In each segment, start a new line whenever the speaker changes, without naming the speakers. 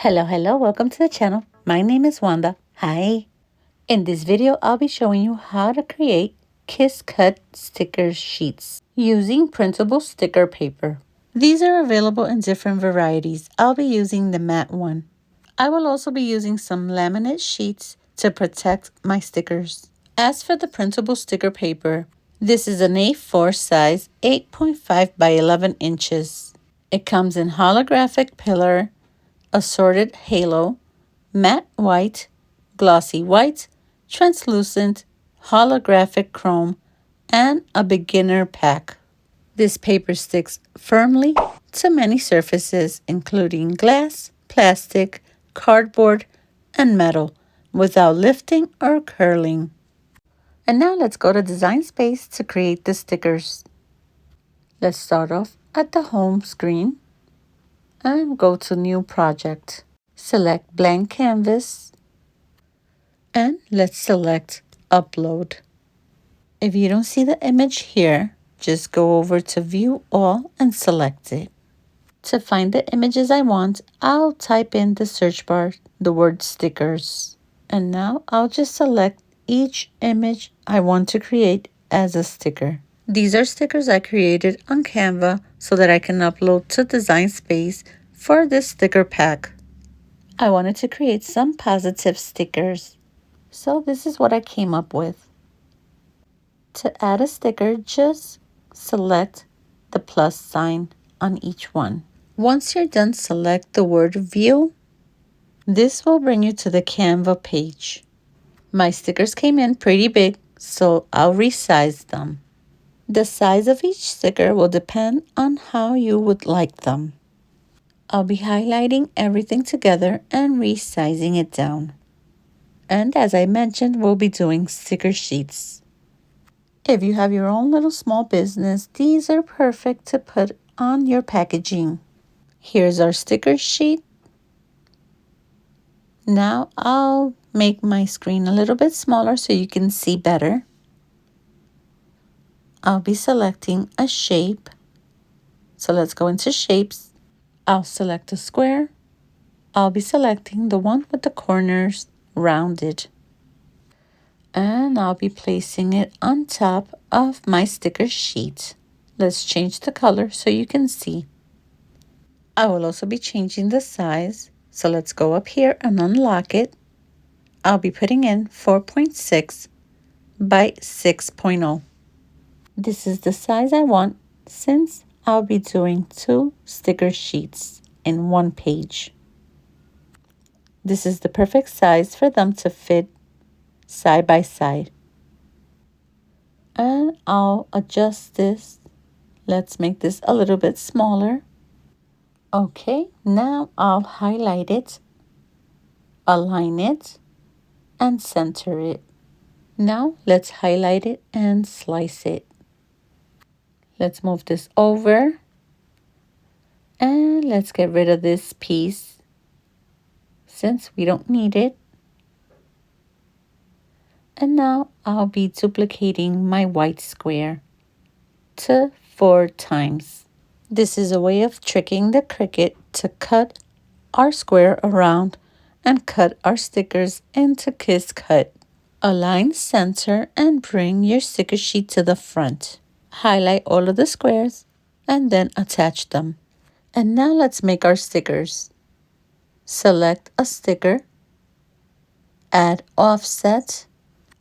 Hello, welcome to the channel. My name is Wanda. Hi. In this video, I'll be showing you how to create Kiss Cut sticker sheets using printable sticker paper. These are available in different varieties. I'll be using the matte one. I will also be using some laminate sheets to protect my stickers. As for the printable sticker paper, this is an A4 size, 8.5 by 11 inches. It comes in holographic pillar, assorted halo, matte white, glossy white, translucent, holographic chrome, and a beginner pack. This paper sticks firmly to many surfaces, including glass, plastic, cardboard, and metal, without lifting or curling. And now let's go to Design Space to create the stickers. Let's start off at the home screen and go to New Project. Select Blank Canvas and let's select Upload. If you don't see the image here, just go over to View All and select it. To find the images I want, I'll type in the search bar the word stickers. And now I'll just select each image I want to create as a sticker. These are stickers I created on Canva so that I can upload to Design Space for this sticker pack. I wanted to create some positive stickers, so this is what I came up with. To add a sticker, just select the plus sign on each one. Once you're done, select the word View. This will bring you to the Canva page. My stickers came in pretty big, so I'll resize them. The size of each sticker will depend on how you would like them. I'll be highlighting everything together and resizing it down. And as I mentioned, we'll be doing sticker sheets. If you have your own little small business, these are perfect to put on your packaging. Here's our sticker sheet. Now I'll make my screen a little bit smaller so you can see better. I'll be selecting a shape. So let's go into shapes. I'll select a square. I'll be selecting the one with the corners rounded. And I'll be placing it on top of my sticker sheet. Let's change the color so you can see. I will also be changing the size. So let's go up here and unlock it. I'll be putting in 4.6 by 6.0. This is the size I want since I'll be doing 2 sticker sheets in one page. This is the perfect size for them to fit side by side. And I'll adjust this. Let's make this a little bit smaller. Okay, now I'll highlight it, align it, and center it. Now let's highlight it and slice it. Let's move this over. And let's get rid of this piece since we don't need it. And now I'll be duplicating my white square to 4 times. This is a way of tricking the Cricut to cut our square around and cut our stickers into Kiss Cut. Align center and bring your sticker sheet to the front. Highlight all of the squares and then attach them. And now let's make our stickers. Select a sticker. Add offset.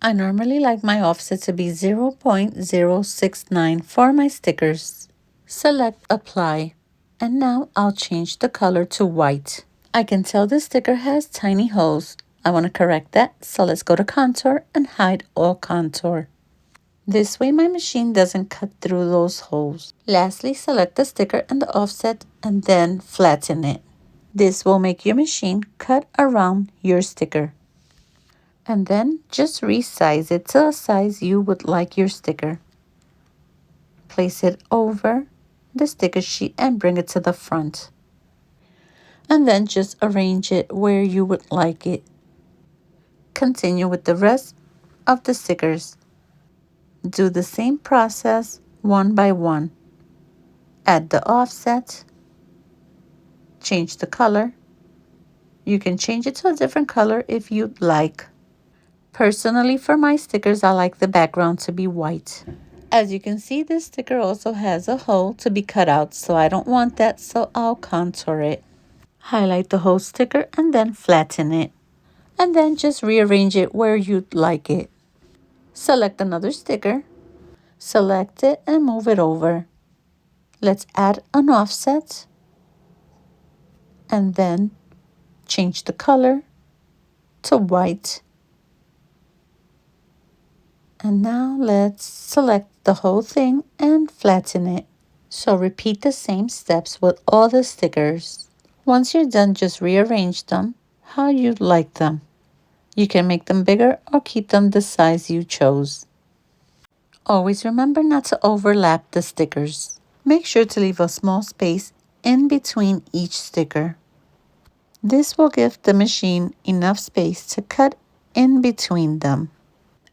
I normally like my offset to be 0.069 for my stickers. Select apply. And now I'll change the color to white. I can tell this sticker has tiny holes. I want to correct that, so let's go to contour and hide all contour. This way my machine doesn't cut through those holes. Lastly, select the sticker and the offset and then flatten it. This will make your machine cut around your sticker. And then just resize it to a size you would like your sticker. Place it over the sticker sheet and bring it to the front. And then just arrange it where you would like it. Continue with the rest of the stickers. Do the same process one by one. Add the offset. Change the color. You can change it to a different color if you'd like. Personally, for my stickers, I like the background to be white. As you can see, this sticker also has a hole to be cut out, so I don't want that, so I'll contour it. Highlight the whole sticker and then flatten it. And then just rearrange it where you'd like it. Select another sticker. Select it and move it over. Let's add an offset. And then change the color to white. And now let's select the whole thing and flatten it. So repeat the same steps with all the stickers. Once you're done, just rearrange them how you'd like them. You can make them bigger or keep them the size you chose. Always remember not to overlap the stickers. Make sure to leave a small space in between each sticker. This will give the machine enough space to cut in between them.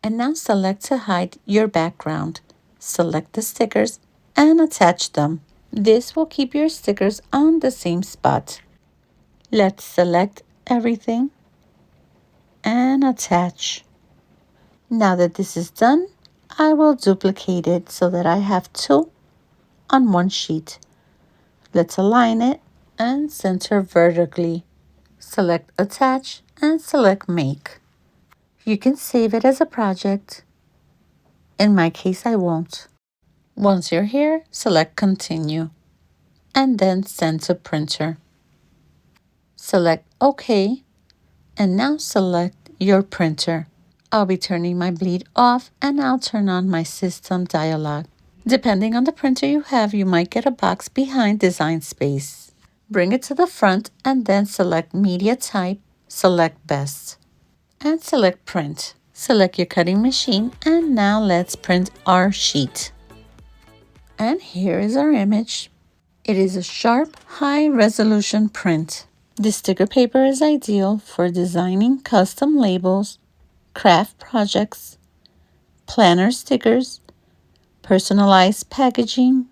And now select to hide your background. Select the stickers and attach them. This will keep your stickers on the same spot. Let's select everything and attach. Now that this is done, I will duplicate it so that I have two on one sheet. Let's align it and center vertically. Select attach and select make. You can save it as a project. In my case, I won't. Once you're here, select continue and then send to printer. Select OK and now select your printer. I'll be turning my bleed off and I'll turn on my system dialog. Depending on the printer you have, you might get a box behind design space. Bring it to the front and then select media type, select best, and select print. Select your cutting machine and now let's print our sheet. And here is our image. It is a sharp, high-resolution print. This sticker paper is ideal for designing custom labels, craft projects, planner stickers, personalized packaging,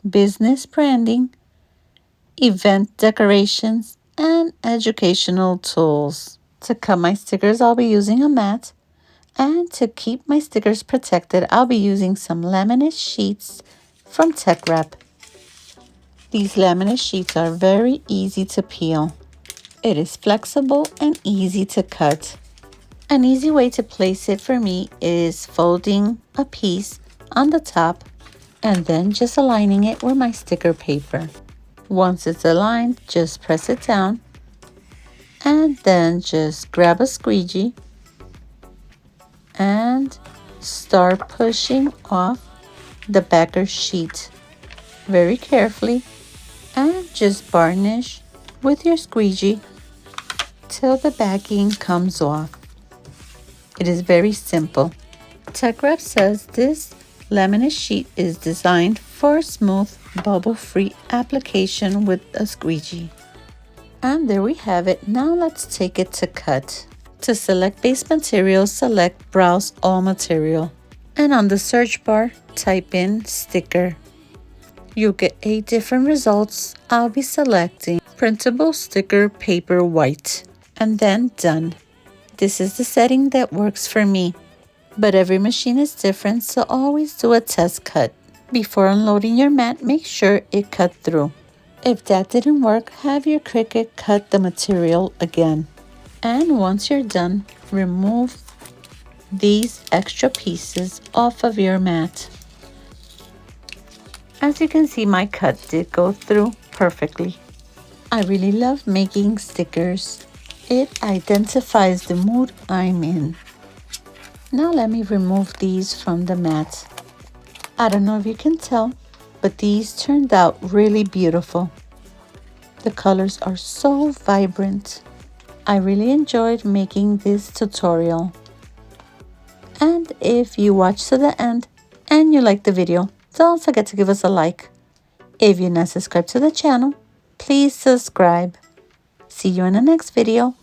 business branding, event decorations, and educational tools. To cut my stickers, I'll be using a mat. And to keep my stickers protected, I'll be using some laminate sheets from Tech Wrap. These laminate sheets are very easy to peel. It is flexible and easy to cut. An easy way to place it for me is folding a piece on the top and then just aligning it with my sticker paper. Once it's aligned, just press it down and then just grab a squeegee and start pushing off the backer sheet very carefully and just varnish with your squeegee till the backing comes off. It is very simple. Tech Wrap says this laminate sheet is designed for smooth, bubble-free application with a squeegee. And there we have it. Now let's take it to cut. To select base material, select Browse All Material. And on the search bar, type in sticker. You'll get 8 different results. I'll be selecting printable sticker paper white. And then done. This is the setting that works for me. But every machine is different, so always do a test cut. Before unloading your mat, make sure it cut through. If that didn't work, have your Cricut cut the material again. And once you're done, remove these extra pieces off of your mat. As you can see, my cut did go through perfectly. I really love making stickers. It identifies the mood I'm in. Now let me remove these from the mat. I don't know if you can tell, but these turned out really beautiful. The colors are so vibrant. I really enjoyed making this tutorial. And if you watched to the end and you liked the video, don't forget to give us a like. If you're not subscribed to the channel, please subscribe. See you in the next video.